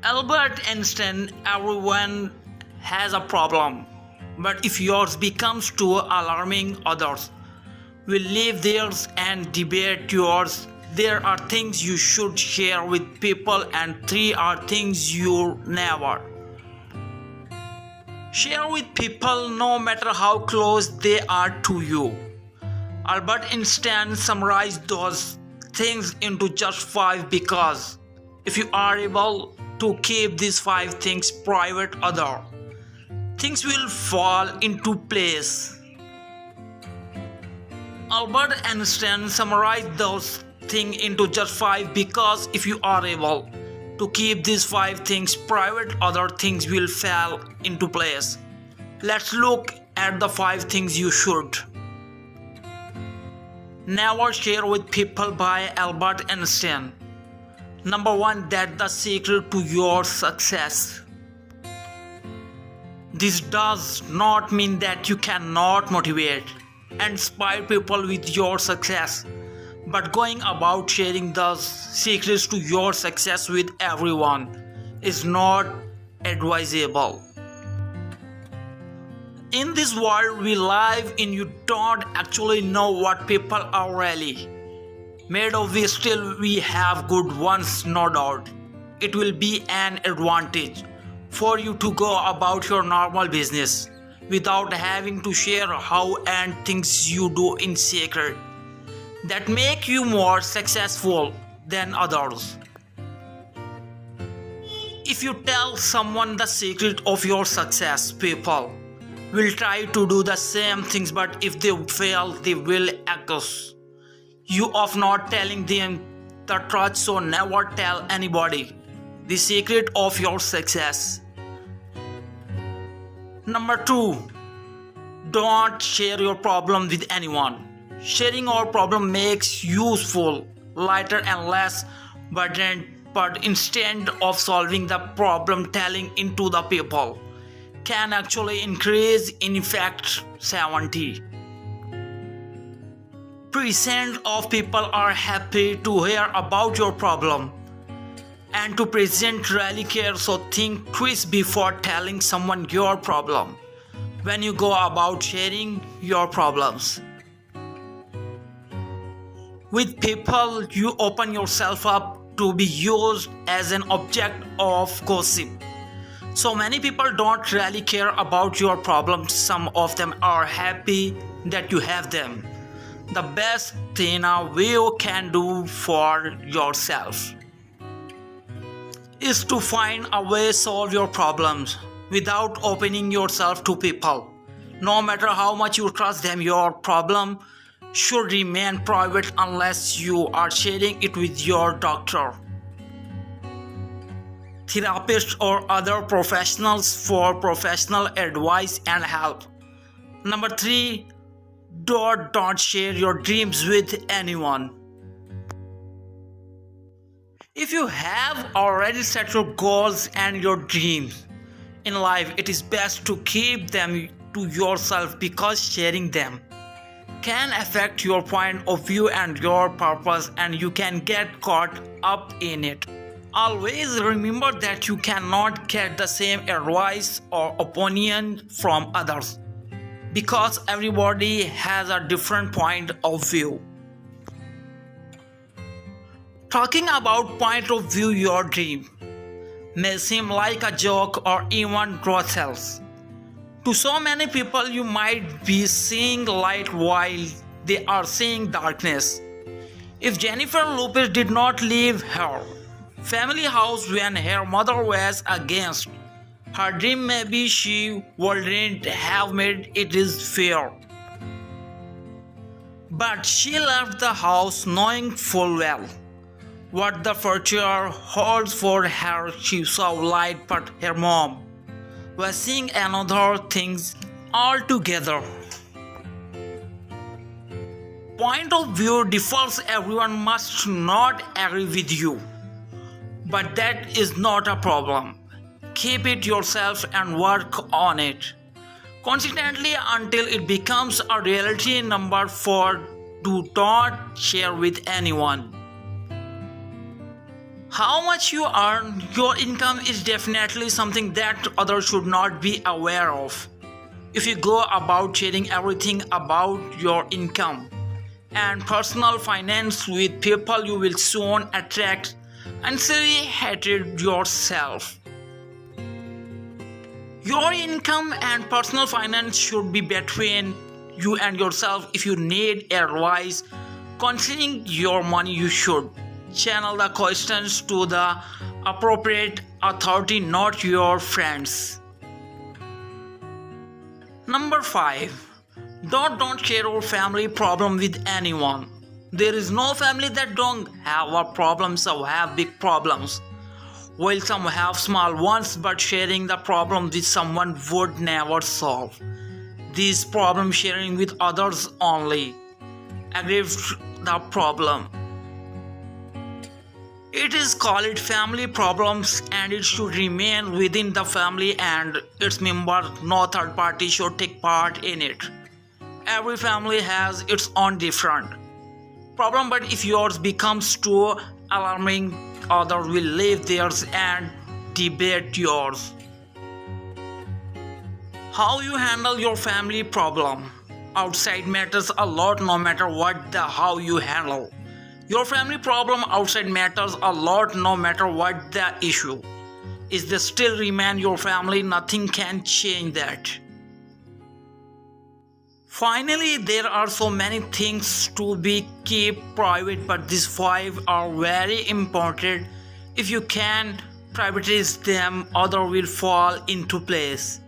Albert Einstein, everyone has a problem, but if yours becomes too alarming, others will leave theirs and debate yours. There are things you should share with people, and three are things you never share with people, no matter how close they are to you. Albert Einstein summarized those things into just five because if you are able to keep these five things private, other things will fall into place. Albert Einstein summarized those things into just five because if you are able to keep these five things private, other things will fall into place. Let's look at the five things you should never share with people by Albert Einstein. Number one, that's the secret to your success. This does not mean that you cannot motivate and inspire people with your success, but going about sharing those secrets to your success with everyone is not advisable. In this world we live in, you don't actually know what people are really made of. We have good ones, no doubt. It will be an advantage for you to go about your normal business without having to share how and things you do in secret that make you more successful than others. If you tell someone the secret of your success, people will try to do the same things, but if they fail, they will accuse you of not telling them the truth. So never tell anybody the secret of your success. Number two, don't share your problem with anyone. Sharing your problem makes you useful, lighter and less burdened, but instead of solving the problem, telling into the people can actually increase in effect 70% of people are happy to hear about your problem and to present really care. So think twice before telling someone your problem when you go about sharing your problems with people. You open yourself up to be used as an object of gossip. So many people don't really care about your problems. Some of them are happy that you have them. The best thing you can do for yourself is to find a way to solve your problems without opening yourself to people. No matter how much you trust them, your problem should remain private unless you are sharing it with your doctor, therapist, or other professionals for professional advice and help. Number three, don't share your dreams with anyone. If you have already set your goals and your dreams in life, it is best to keep them to yourself because sharing them can affect your point of view and your purpose, and you can get caught up in it. Always remember that you cannot get the same advice or opinion from others because everybody has a different point of view. Talking about point of view, your dream may seem like a joke or even gross. To so many people, you might be seeing light while they are seeing darkness. If Jennifer Lopez did not leave her family house when her mother was against her dream, maybe she wouldn't have made it is fair. But she left the house knowing full well what the future holds for her. She saw light, but her mom was seeing another things altogether. Point of view differs. Everyone must not agree with you, but that is not a problem. Keep it yourself and work on it consistently until it becomes a reality. Number four, do not share with anyone. How much you earn, your income is definitely something that others should not be aware of. If you go about sharing everything about your income and personal finance with people, you will soon attract unnecessary hatred yourself. Your income and personal finance should be between you and yourself. If you need advice concerning your money, you should channel the questions to the appropriate authority, not your friends. Number 5. Don't share your family problem with anyone. There is no family that don't have a problem, so have big problems. While some have small ones, but sharing the problem with someone would never solve these problem. Sharing with others only aggravates the problem. It is called family problems and it should remain within the family and its members. No third party should take part in it. Every family has its own different problem, but if yours becomes too alarming, others will leave theirs and debate yours. How you handle your family problem outside matters a lot, no matter what the how you handle. Your family problem outside matters a lot, no matter what the issue is. They still remain your family, nothing can change that. Finally, there are so many things to be kept private, but these 5 are very important. If you can privatize them, others will fall into place.